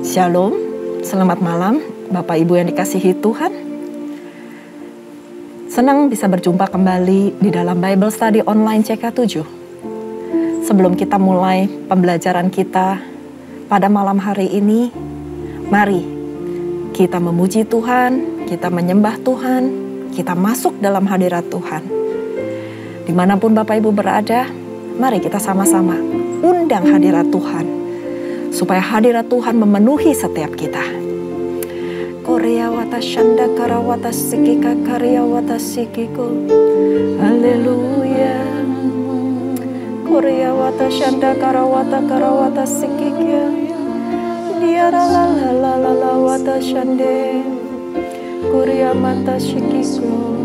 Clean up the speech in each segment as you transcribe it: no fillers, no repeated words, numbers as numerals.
Shalom, selamat malam Bapak Ibu yang dikasihi Tuhan. Senang bisa berjumpa kembali di dalam Bible Study Online CK7. Sebelum kita mulai pembelajaran kita pada malam hari ini, mari kita memuji Tuhan, kita menyembah Tuhan, kita masuk dalam hadirat Tuhan. Dimanapun Bapak Ibu berada, mari kita sama-sama undang hadirat Tuhan, supaya hadirat Tuhan memenuhi setiap kita. Korea wata shanda karawata sikika karya wata sikiku. Haleluya. Korea wata shanda karawata sikika. Diara la la la la la wata shande. Korea mata sikiku.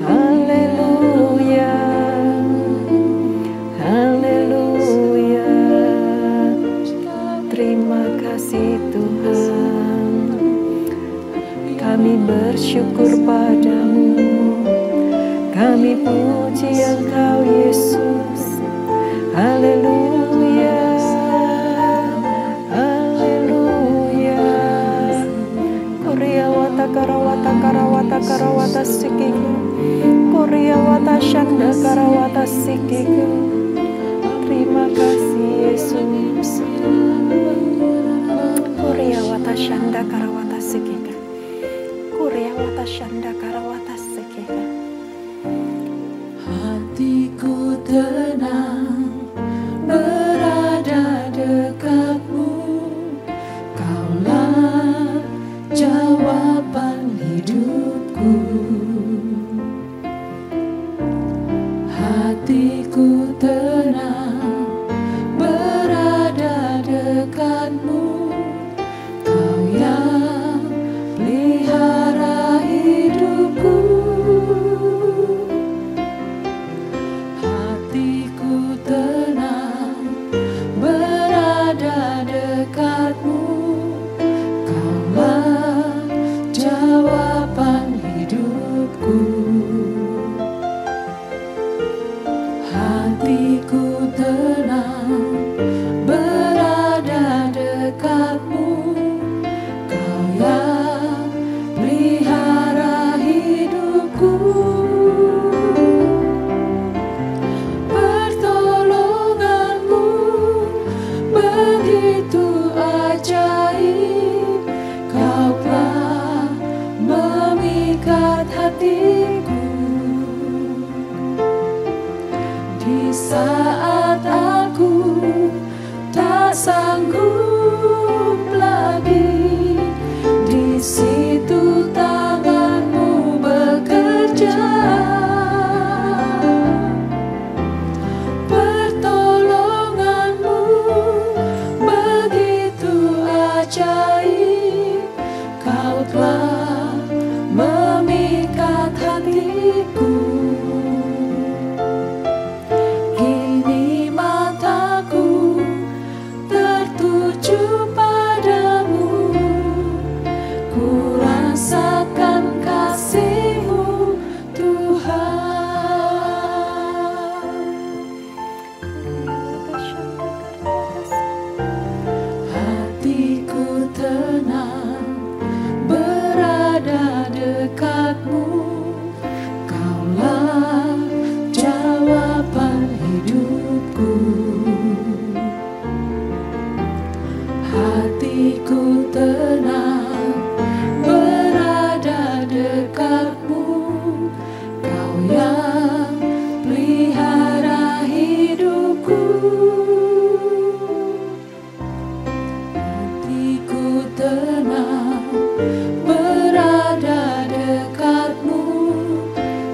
Haleluya. Haleluya. Terima kasih Tuhan. Kami bersyukur padamu. Kami puji Engkau Yesus. Haleluya. Haleluya. Korea wata karawata sikiku. Korea wata shanda karawata sikiku. Terima kasih Yesus. Korea wata shanda karawata sikika. Korea wata shanda karawata sikika. Hatiku tenang berada dekatmu. Kaulah jawaban hidupku. Hatiku tenang berada dekatmu. Kau yang pelihara hidupku. Hatiku tenang berada dekatmu. Kaulah jawaban hidupku. Hatiku tenang berada dekatmu. Kau yang pelihara hidupku. Pertolonganmu begitu ajaib. Kau telah memikat hatiku. Di saat aku tak sanggup lagi, di situ tanganmu bekerja. Pertolonganmu begitu ajaib. Kau telah memikat hatiku. Kini mataku tertuju padamu. Ku rasakan kasih-Mu Tuhan. Hatiku tenang berada dekatmu. Kaulah jawaban hidupku. Hatiku tenang berada dekatmu. Kau yang pelihara hidupku. Hatiku tenang berada dekatmu.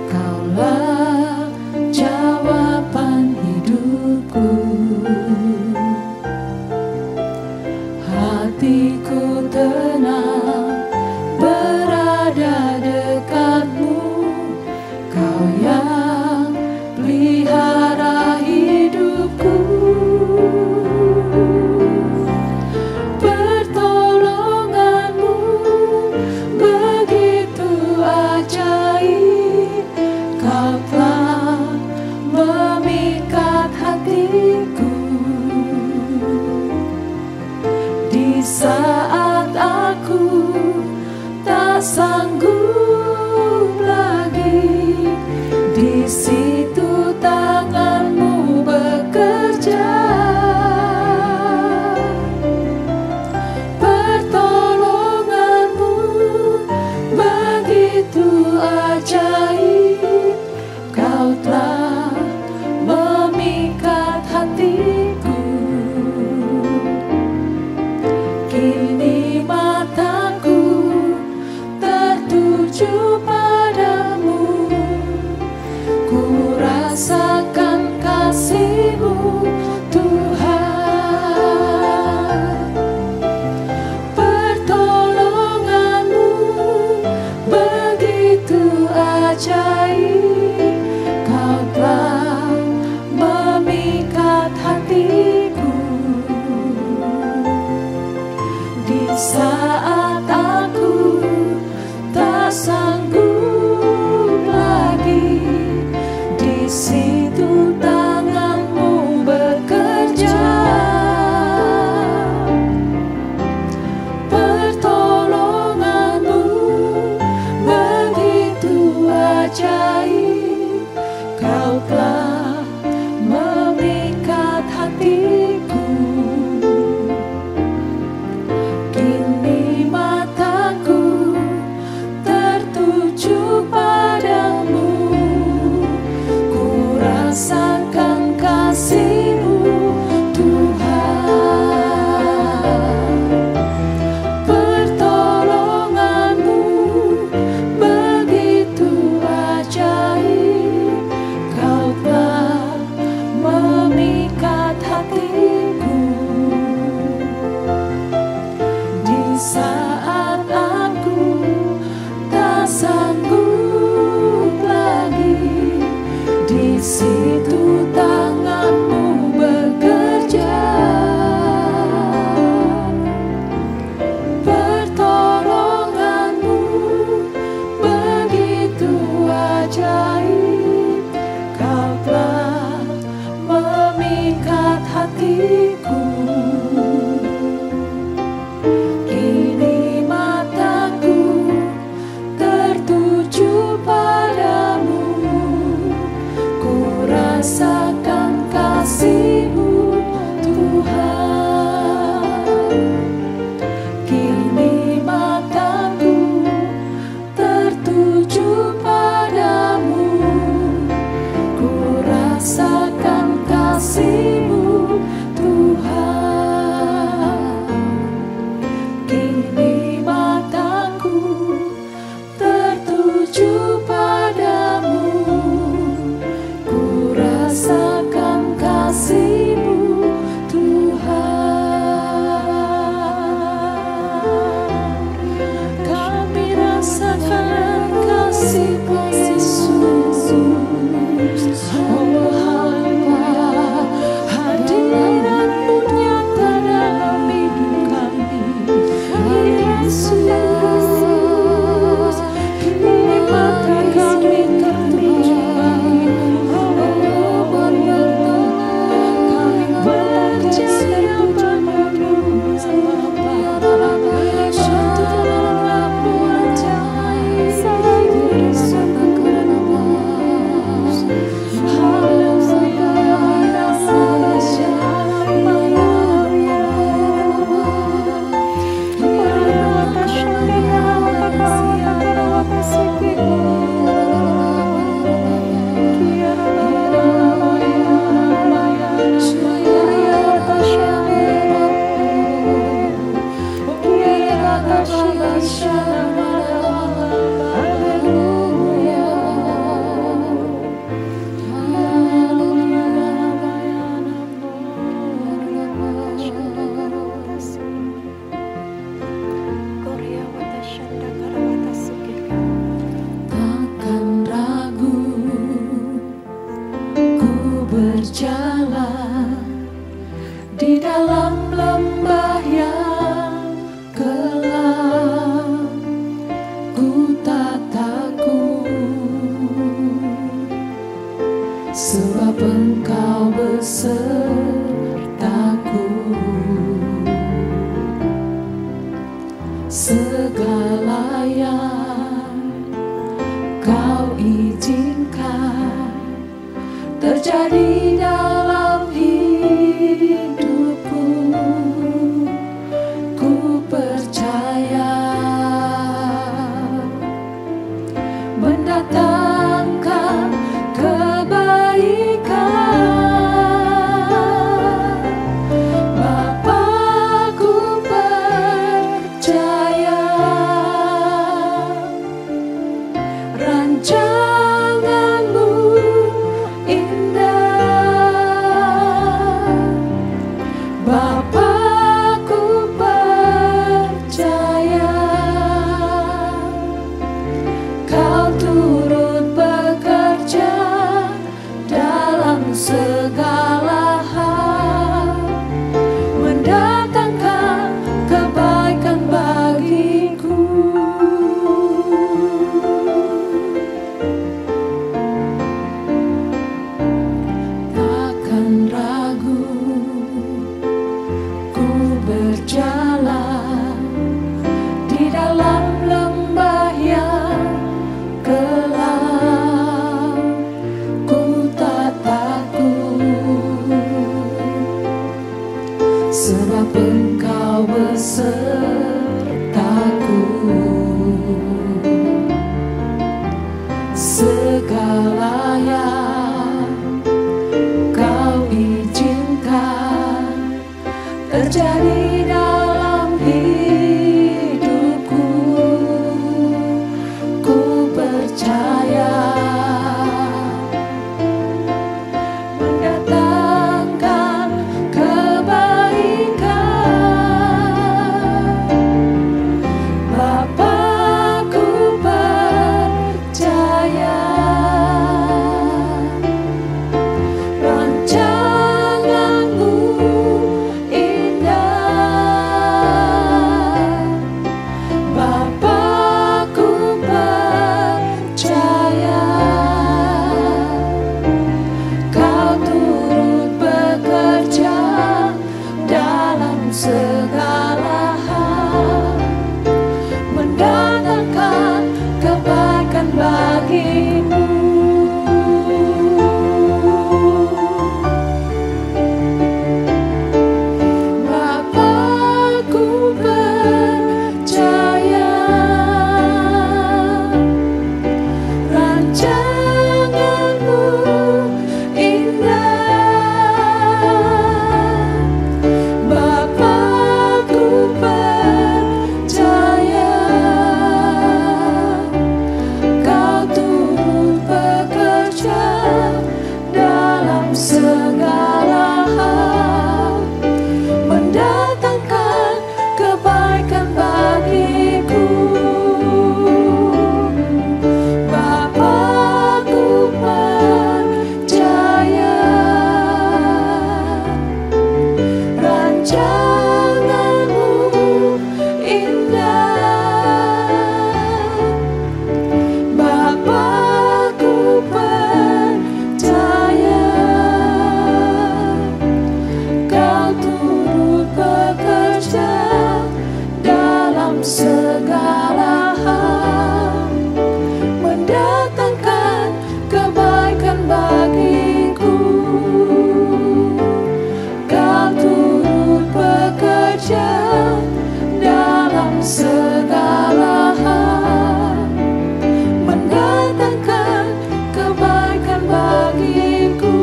Kaulah jawaban hidupku. Hatiku tenang Di saat aku tak sanggup lagi, di situ tanganmu bekerja. Pertolonganmu begitu ajaib, kau telah memikat hatiku. Kini mataku tertuju padamu, ku rasakan kasih-Mu Tuhan. Pertolongan-Mu begitu ajaib, kau telah memikat hatiku. Di saat aku tak sanggup lagi, di situ tangan-Mu bekerja. Pertolongan-Mu begitu ajaib, kau telah memikat hatiku. Kini segala yang Kau izinkan terjadi dalam hidupku, ku percaya mendatangkan kebaikan. Bapa, ku percaya rancangan-Mu indah. Bapa, ku percaya Kau turut bekerja dalam segala hal, mendatangkan kebaikan bagiku. Takkan ragu ku berjalan di dalam lembah yang gelap, ku tak takut, sebab Engkau besertaku. Segala yang Kau izinkan terjadi dalam hidupku, ku percaya mendatangkan kebaikan. Bapa, ku percaya rancangan-Mu indah. Bapa, ku percaya Kau turut bekerja dalam segala hal, mendatangkan kebaikan bagimu. Bapa, ku percaya rancangan-Mu indah. Bapa, ku percaya Kau turut bekerja dalam segala hal, mendatangkan kebaikan bagiku. Bapa, ku percaya rancangan-Mu indah. Bapa, ku percaya Kau turut bekerja dalam segala hal, mendatangkan kebaikan bagiku. Kau turut bekerja dalam segala hal, mendatangkan kebaikan bagiku.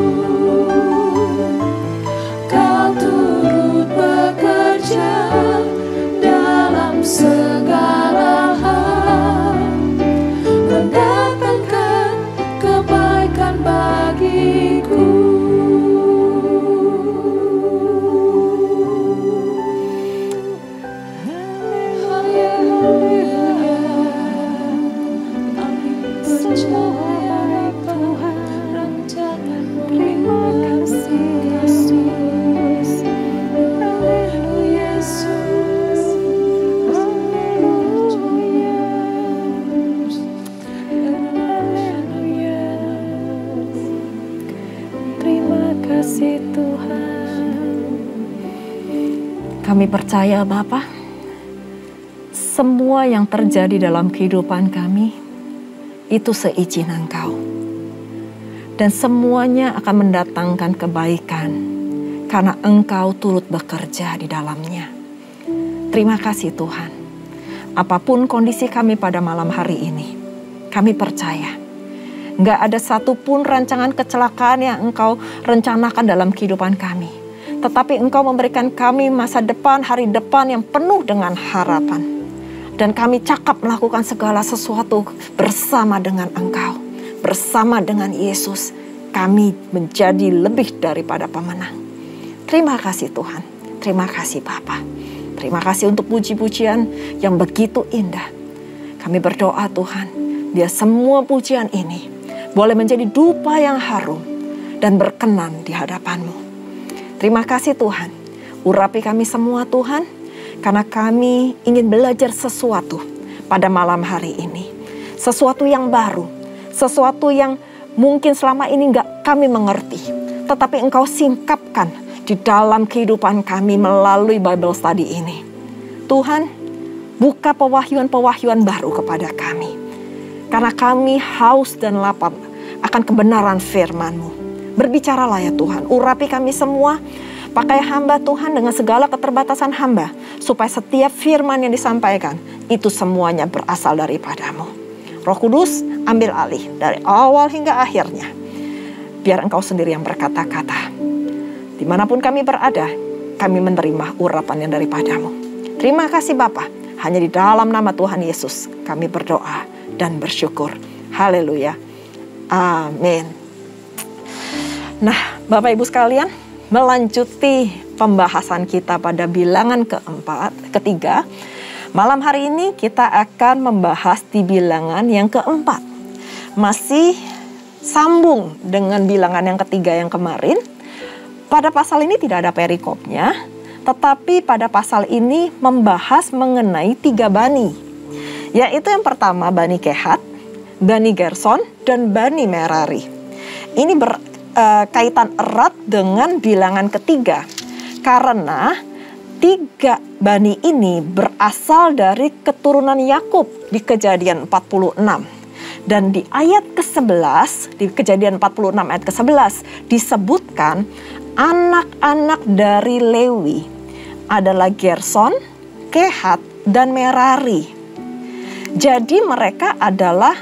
Kau turut bekerja dalam segala hal, mendatangkan kebaikan bagiku. Haleluya, kami percaya Tuhan rancangan-Mu. Terima kasih Yesus. Haleluya, haleluya. Terima kasih Tuhan. Kami percaya Bapa, semua yang terjadi dalam kehidupan kami itu seizin Engkau. Dan semuanya akan mendatangkan kebaikan karena Engkau turut bekerja di dalamnya. Terima kasih Tuhan. Apapun kondisi kami pada malam hari ini, kami percaya nggak ada satupun rancangan kecelakaan yang Engkau rencanakan dalam kehidupan kami. Tetapi Engkau memberikan kami masa depan, hari depan yang penuh dengan harapan. Dan kami cakap melakukan segala sesuatu bersama dengan Engkau. Bersama dengan Yesus, kami menjadi lebih daripada pemenang. Terima kasih Tuhan. Terima kasih Bapa. Terima kasih untuk puji-pujian yang begitu indah. Kami berdoa Tuhan, biar semua pujian ini boleh menjadi dupa yang harum dan berkenan di hadapan-Mu. Terima kasih Tuhan. Urapi kami semua Tuhan, karena kami ingin belajar sesuatu pada malam hari ini. Sesuatu yang baru. Sesuatu yang mungkin selama ini nggak kami mengerti. Tetapi Engkau singkapkan di dalam kehidupan kami melalui Bible Study ini. Tuhan, buka pewahyuan-pewahyuan baru kepada kami. Karena kami haus dan lapar akan kebenaran firman-Mu. Berbicaralah ya Tuhan, urapi kami semua. Pakai hamba Tuhan dengan segala keterbatasan hamba. Supaya setiap firman yang disampaikan, itu semuanya berasal daripada-Mu. Roh Kudus, ambil alih dari awal hingga akhirnya. Biar Engkau sendiri yang berkata-kata. Dimanapun kami berada, kami menerima urapan yang daripada-Mu. Terima kasih Bapa. Hanya di dalam nama Tuhan Yesus kami berdoa dan bersyukur. Haleluya. Amin. Nah, Bapak Ibu sekalian, melanjuti pembahasan kita pada bilangan ketiga. Malam hari ini kita akan membahas di bilangan yang keempat. Masih sambung dengan bilangan yang ketiga yang kemarin. Pada pasal ini tidak ada perikopnya, tetapi pada pasal ini membahas mengenai 3 bani. Yaitu yang pertama Bani Kehat, Bani Gerson, dan Bani Merari. Ini berkaitan erat dengan bilangan ketiga. Karena 3 bani ini berasal dari keturunan Yakub di Kejadian 46. Dan di ayat ke-11, di Kejadian 46 ayat ke-11, disebutkan anak-anak dari Lewi adalah Gerson, Kehat, dan Merari. Jadi mereka adalah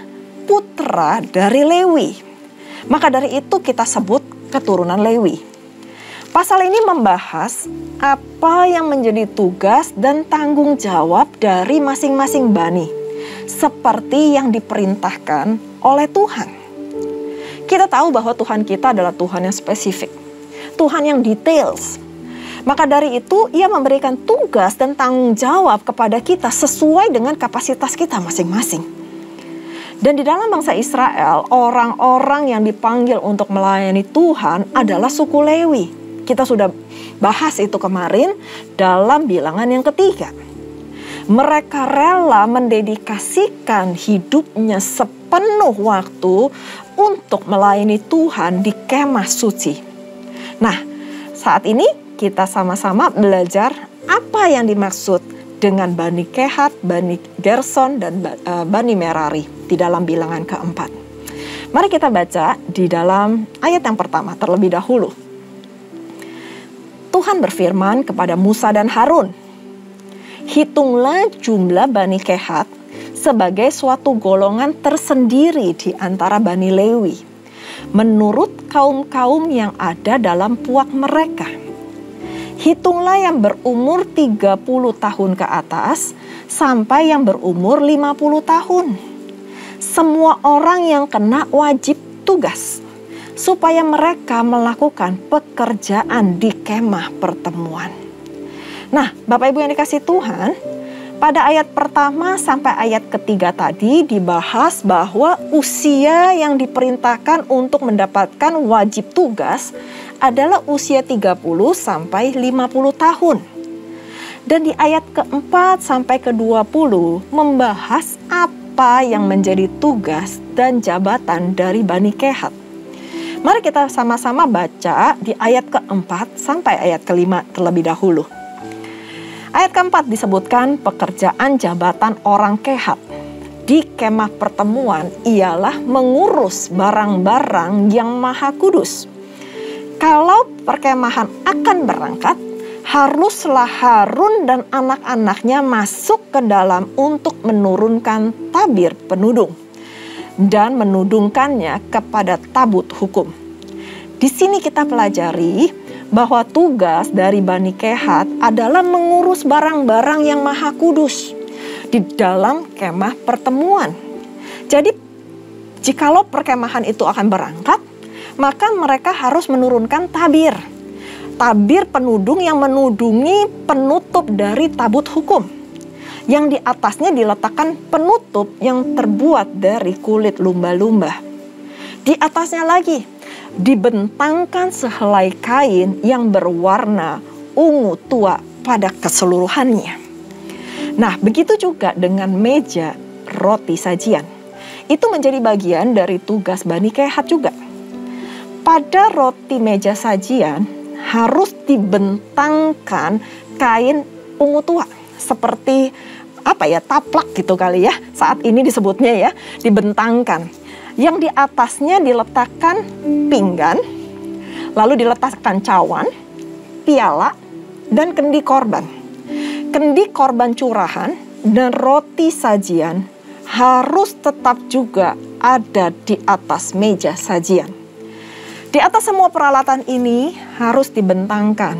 putra dari Lewi. Maka dari itu kita sebut keturunan Lewi. Pasal ini membahas apa yang menjadi tugas dan tanggung jawab dari masing-masing bani, seperti yang diperintahkan oleh Tuhan. Kita tahu bahwa Tuhan kita adalah Tuhan yang spesifik, Tuhan yang details. Maka dari itu Ia memberikan tugas dan tanggung jawab kepada kita sesuai dengan kapasitas kita masing-masing. Dan di dalam bangsa Israel, orang-orang yang dipanggil untuk melayani Tuhan adalah suku Lewi. Kita sudah bahas itu kemarin dalam bilangan yang ketiga. Mereka rela mendedikasikan hidupnya sepenuh waktu untuk melayani Tuhan di kemah suci. Nah, saat ini kita sama-sama belajar apa yang dimaksud dengan Bani Kehat, Bani Gerson, dan Bani Merari di dalam bilangan keempat. Mari kita baca di dalam ayat yang pertama terlebih dahulu. Tuhan berfirman kepada Musa dan Harun, hitunglah jumlah Bani Kehat sebagai suatu golongan tersendiri di antara Bani Lewi, menurut kaum-kaum yang ada dalam puak mereka. Hitunglah yang berumur 30 tahun ke atas sampai yang berumur 50 tahun. Semua orang yang kena wajib tugas, supaya mereka melakukan pekerjaan di kemah pertemuan. Nah, Bapak Ibu yang dikasih Tuhan, pada ayat pertama sampai ayat ketiga tadi dibahas bahwa usia yang diperintahkan untuk mendapatkan wajib tugas adalah usia 30 sampai 50 tahun. Dan di ayat keempat sampai ke-20 membahas apa yang menjadi tugas dan jabatan dari Bani Kehat. Mari kita sama-sama baca di ayat keempat sampai ayat kelima terlebih dahulu. Ayat keempat disebutkan pekerjaan jabatan orang Kehat di kemah pertemuan ialah mengurus barang-barang yang maha kudus. Kalau perkemahan akan berangkat, haruslah Harun dan anak-anaknya masuk ke dalam untuk menurunkan tabir penudung dan menudungkannya kepada tabut hukum. Di sini kita pelajari bahwa tugas dari Bani Kehat adalah mengurus barang-barang yang maha kudus di dalam kemah pertemuan. Jadi, jikalau perkemahan itu akan berangkat, maka mereka harus menurunkan tabir. Tabir penudung yang menudungi penutup dari tabut hukum. Yang di atasnya diletakkan penutup yang terbuat dari kulit lumba-lumba. Di atasnya lagi dibentangkan sehelai kain yang berwarna ungu tua pada keseluruhannya. Nah, begitu juga dengan meja roti sajian. Itu menjadi bagian dari tugas Bani Kehat juga. Pada roti meja sajian harus dibentangkan kain ungu tua. Seperti taplak gitu kali ya. Saat ini disebutnya ya, dibentangkan. Yang di atasnya diletakkan pinggan, lalu diletakkan cawan, piala, dan kendi korban. Kendi korban curahan dan roti sajian harus tetap juga ada di atas meja sajian. Di atas semua peralatan ini harus dibentangkan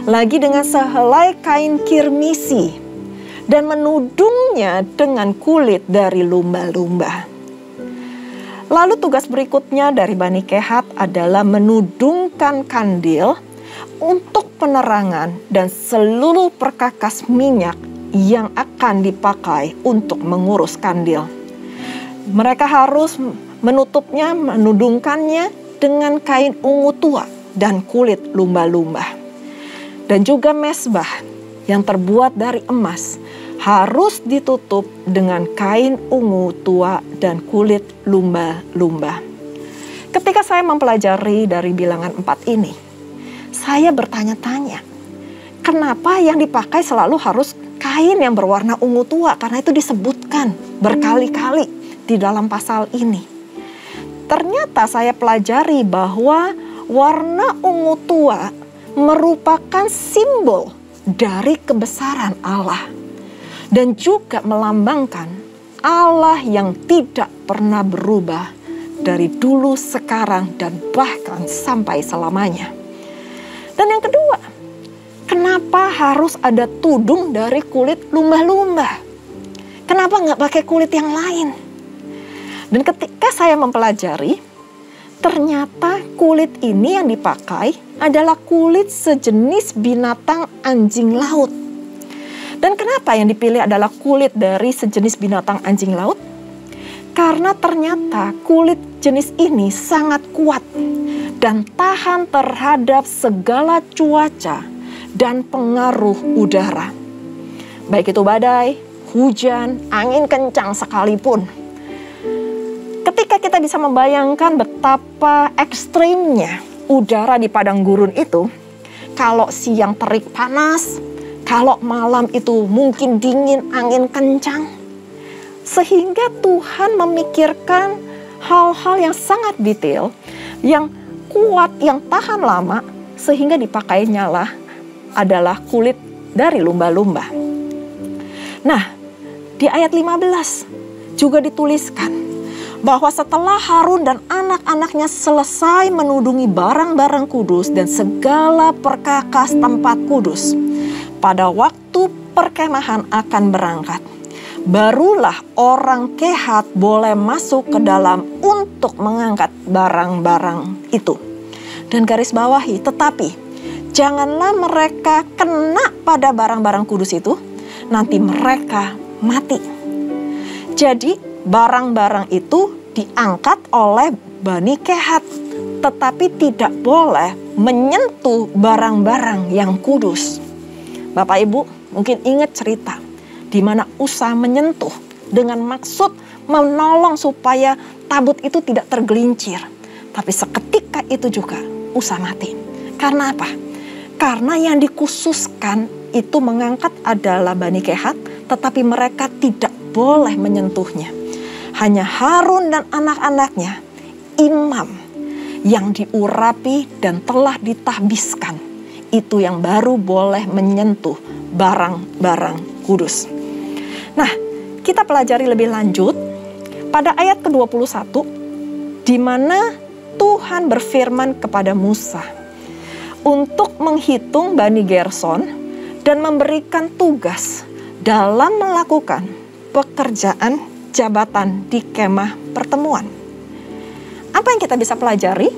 lagi dengan sehelai kain kirmisi dan menudungnya dengan kulit dari lumba-lumba. Lalu tugas berikutnya dari Bani Kehat adalah menudungkan kandil untuk penerangan dan seluruh perkakas minyak yang akan dipakai untuk mengurus kandil. Mereka harus menutupnya, menudungkannya dengan kain ungu tua dan kulit lumba-lumba. Dan juga mesbah yang terbuat dari emas harus ditutup dengan kain ungu tua dan kulit lumba-lumba. Ketika saya mempelajari dari bilangan 4 ini, saya bertanya-tanya, kenapa yang dipakai selalu harus kain yang berwarna ungu tua? Karena itu disebutkan berkali-kali di dalam pasal ini. Ternyata saya pelajari bahwa warna ungu tua merupakan simbol dari kebesaran Allah. Dan juga melambangkan Allah yang tidak pernah berubah dari dulu, sekarang, dan bahkan sampai selamanya. Dan yang kedua, kenapa harus ada tudung dari kulit lumba-lumba? Kenapa nggak pakai kulit yang lain? Dan ketika saya mempelajari, ternyata kulit ini yang dipakai adalah kulit sejenis binatang anjing laut. Dan kenapa yang dipilih adalah kulit dari sejenis binatang anjing laut? Karena ternyata kulit jenis ini sangat kuat dan tahan terhadap segala cuaca dan pengaruh udara. Baik itu badai, hujan, angin kencang sekalipun. Ketika kita bisa membayangkan betapa ekstrimnya udara di padang gurun itu, kalau siang terik panas, kalau malam itu mungkin dingin, angin kencang. Sehingga Tuhan memikirkan hal-hal yang sangat detail, yang kuat, yang tahan lama, sehingga dipakainya lah adalah kulit dari lumba-lumba. Nah, di ayat 15 juga dituliskan bahwa setelah Harun dan anak-anaknya selesai menudungi barang-barang kudus dan segala perkakas tempat kudus, pada waktu perkemahan akan berangkat, barulah orang Kehat boleh masuk ke dalam untuk mengangkat barang-barang itu. Dan garis bawahi, tetapi janganlah mereka kena pada barang-barang kudus itu, nanti mereka mati. Jadi barang-barang itu diangkat oleh Bani Kehat, tetapi tidak boleh menyentuh barang-barang yang kudus. Bapak Ibu mungkin ingat cerita di mana Usa menyentuh dengan maksud menolong supaya tabut itu tidak tergelincir. Tapi seketika itu juga Usa mati. Karena apa? Karena yang dikhususkan itu mengangkat adalah Bani Kehat, tetapi mereka tidak boleh menyentuhnya. Hanya Harun dan anak-anaknya, imam yang diurapi dan telah ditahbiskan, itu yang baru boleh menyentuh barang-barang kudus. Nah, kita pelajari lebih lanjut pada ayat ke-21, di mana Tuhan berfirman kepada Musa untuk menghitung Bani Gerson dan memberikan tugas dalam melakukan pekerjaan jabatan di kemah pertemuan. Apa yang kita bisa pelajari?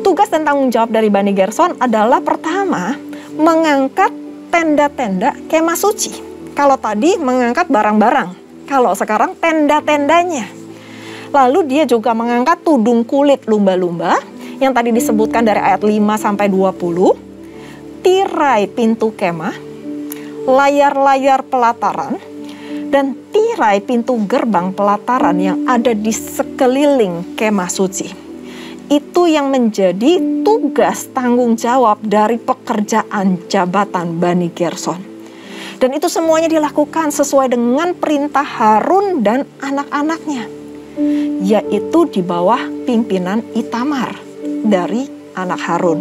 Tugas dan tanggung jawab dari Bani Gerson adalah pertama, mengangkat tenda-tenda kemah suci. Kalau tadi mengangkat barang-barang, kalau sekarang tenda-tendanya. Lalu dia juga mengangkat tudung kulit lumba-lumba yang tadi disebutkan dari ayat 5 sampai 20, tirai pintu kemah, layar-layar pelataran, dan tirai pintu gerbang pelataran yang ada di sekeliling kemah suci. Itu yang menjadi tugas tanggung jawab dari pekerjaan jabatan Bani Gerson. Dan itu semuanya dilakukan sesuai dengan perintah Harun dan anak-anaknya, yaitu di bawah pimpinan Itamar dari anak Harun.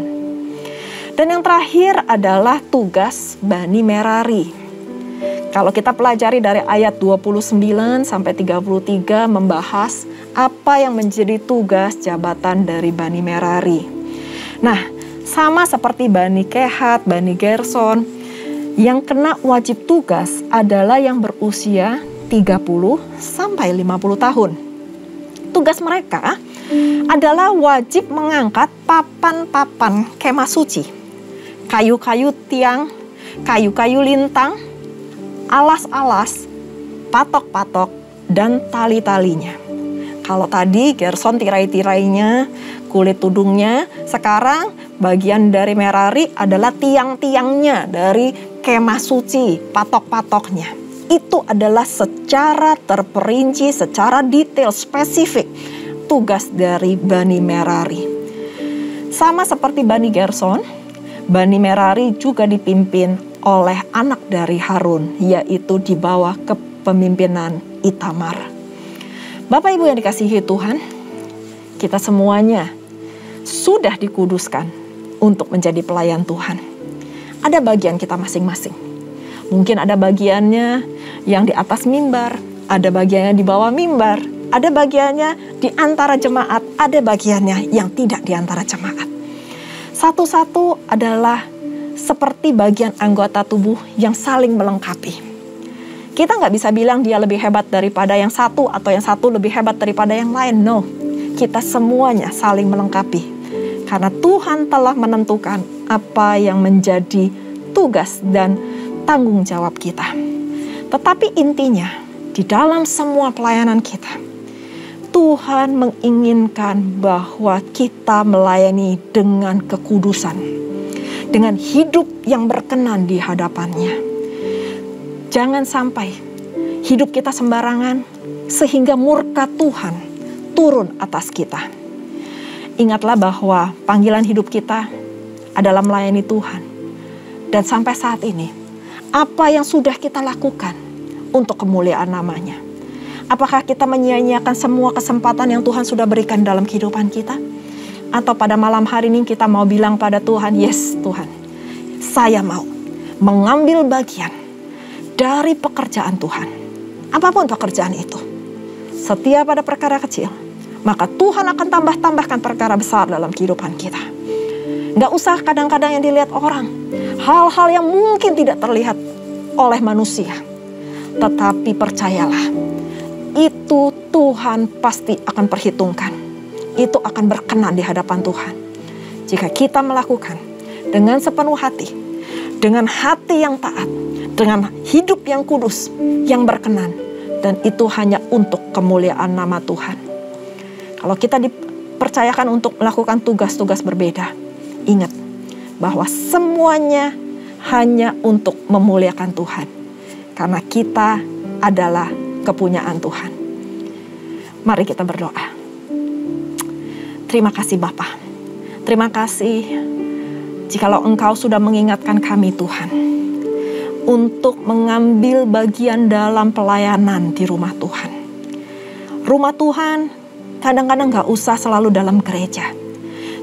Dan yang terakhir adalah tugas Bani Merari. Kalau kita pelajari dari ayat 29 sampai 33 membahas apa yang menjadi tugas jabatan dari Bani Merari. Nah, sama seperti Bani Kehat, Bani Gerson, yang kena wajib tugas adalah yang berusia 30 sampai 50 tahun. Tugas mereka adalah wajib mengangkat papan-papan kemah suci, kayu-kayu tiang, kayu-kayu lintang, alas-alas, patok-patok, dan tali-talinya. Kalau tadi Gerson tirai-tirainya, kulit tudungnya, sekarang bagian dari Merari adalah tiang-tiangnya dari kemah suci, patok-patoknya. Itu adalah secara terperinci, secara detail, spesifik tugas dari Bani Merari. Sama seperti Bani Gerson, Bani Merari juga dipimpin oleh anak dari Harun, yaitu di bawah kepemimpinan Itamar. Bapak Ibu yang dikasihi Tuhan, kita semuanya sudah dikuduskan untuk menjadi pelayan Tuhan. Ada bagian kita masing-masing. Mungkin ada bagiannya yang di atas mimbar, ada bagiannya di bawah mimbar, ada bagiannya di antara jemaat, ada bagiannya yang tidak di antara jemaat. Satu-satu adalah seperti bagian anggota tubuh yang saling melengkapi. Kita nggak bisa bilang dia lebih hebat daripada yang satu atau yang satu lebih hebat daripada yang lain. No, kita semuanya saling melengkapi. Karena Tuhan telah menentukan apa yang menjadi tugas dan tanggung jawab kita. Tetapi intinya, di dalam semua pelayanan kita, Tuhan menginginkan bahwa kita melayani dengan kekudusan, dengan hidup yang berkenan di hadapannya. Jangan sampai hidup kita sembarangan sehingga murka Tuhan turun atas kita. Ingatlah bahwa panggilan hidup kita adalah melayani Tuhan. Dan sampai saat ini, apa yang sudah kita lakukan untuk kemuliaan namanya? Apakah kita menyia-nyiakan semua kesempatan yang Tuhan sudah berikan dalam kehidupan kita? Atau pada malam hari ini kita mau bilang pada Tuhan, yes Tuhan, saya mau mengambil bagian dari pekerjaan Tuhan. Apapun pekerjaan itu. Setia pada perkara kecil, maka Tuhan akan tambahkan perkara besar dalam kehidupan kita. Gak usah kadang-kadang yang dilihat orang. Hal-hal yang mungkin tidak terlihat oleh manusia. Tetapi percayalah, itu Tuhan pasti akan perhitungkan. Itu akan berkenan di hadapan Tuhan. Jika kita melakukan dengan sepenuh hati, dengan hati yang taat, dengan hidup yang kudus, yang berkenan, dan itu hanya untuk kemuliaan nama Tuhan. Kalau kita dipercayakan untuk melakukan tugas-tugas berbeda, ingat bahwa semuanya hanya untuk memuliakan Tuhan, karena kita adalah kepunyaan Tuhan. Mari kita berdoa. Terima kasih Bapa. Terima kasih jikalau Engkau sudah mengingatkan kami Tuhan. untuk mengambil bagian dalam pelayanan di rumah Tuhan. Rumah Tuhan kadang-kadang gak usah selalu dalam gereja.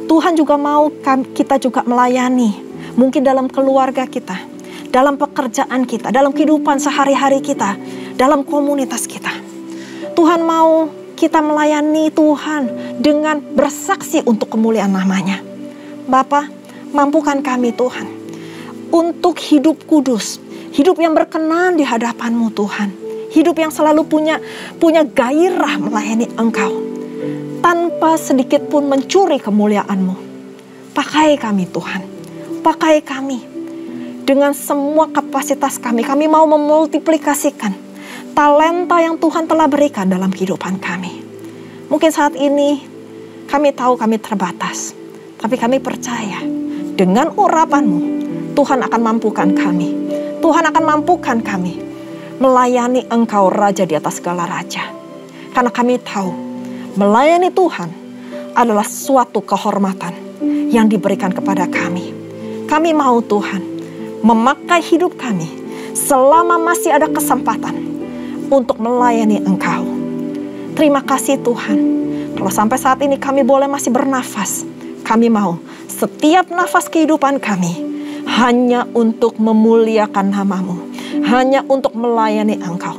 Tuhan juga mau kita juga melayani, mungkin dalam keluarga kita, dalam pekerjaan kita, dalam kehidupan sehari-hari kita, dalam komunitas kita. Tuhan mau kita melayani Tuhan dengan bersaksi untuk kemuliaan namanya. Bapa, mampukan kami Tuhan untuk hidup kudus, hidup yang berkenan di hadapan-Mu Tuhan. Hidup yang selalu punya gairah melayani Engkau, tanpa sedikit pun mencuri kemuliaan-Mu. Pakai kami Tuhan, pakai kami dengan semua kapasitas kami. Kami mau memultiplikasikan talenta yang Tuhan telah berikan dalam kehidupan kami. Mungkin saat ini kami tahu kami terbatas, tapi kami percaya dengan urapan-Mu Tuhan akan mampukan kami. Tuhan akan mampukan kami melayani Engkau Raja di atas segala raja. Karena kami tahu melayani Tuhan adalah suatu kehormatan yang diberikan kepada kami. Kami mau Tuhan memakai hidup kami selama masih ada kesempatan untuk melayani Engkau. Terima kasih Tuhan. Kalau sampai saat ini kami boleh masih bernafas, kami mau setiap nafas kehidupan kami hanya untuk memuliakan nama-Mu, hanya untuk melayani Engkau.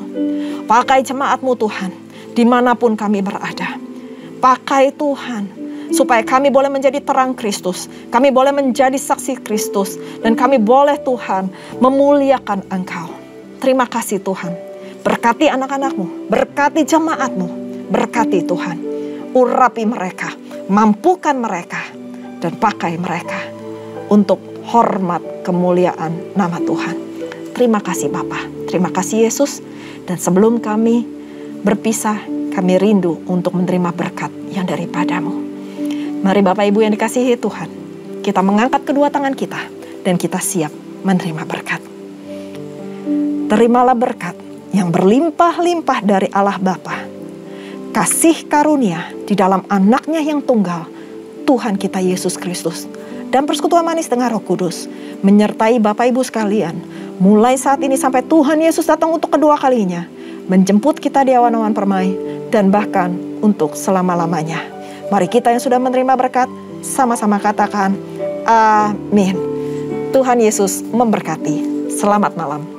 Pakai jemaat-Mu Tuhan, dimanapun kami berada. Pakai Tuhan, supaya kami boleh menjadi terang Kristus, kami boleh menjadi saksi Kristus, dan kami boleh Tuhan memuliakan Engkau. Terima kasih Tuhan. Berkati anak-anak-Mu, berkati jemaat-Mu, berkati Tuhan. Urapi mereka, mampukan mereka, dan pakai mereka untuk hormat kemuliaan nama Tuhan. Terima kasih Bapa, terima kasih Yesus. Dan sebelum kami berpisah, kami rindu untuk menerima berkat yang daripada-Mu. Mari Bapak Ibu yang dikasihi Tuhan, kita mengangkat kedua tangan kita dan kita siap menerima berkat. Terimalah berkat yang berlimpah-limpah dari Allah Bapa, kasih karunia di dalam anaknya yang tunggal, Tuhan kita Yesus Kristus, dan persekutuan manis dengan Roh Kudus menyertai Bapak Ibu sekalian, mulai saat ini sampai Tuhan Yesus datang untuk kedua kalinya, menjemput kita di awan-awan permai, dan bahkan untuk selama-lamanya. Mari kita yang sudah menerima berkat, sama-sama katakan, amin. Tuhan Yesus memberkati. Selamat malam.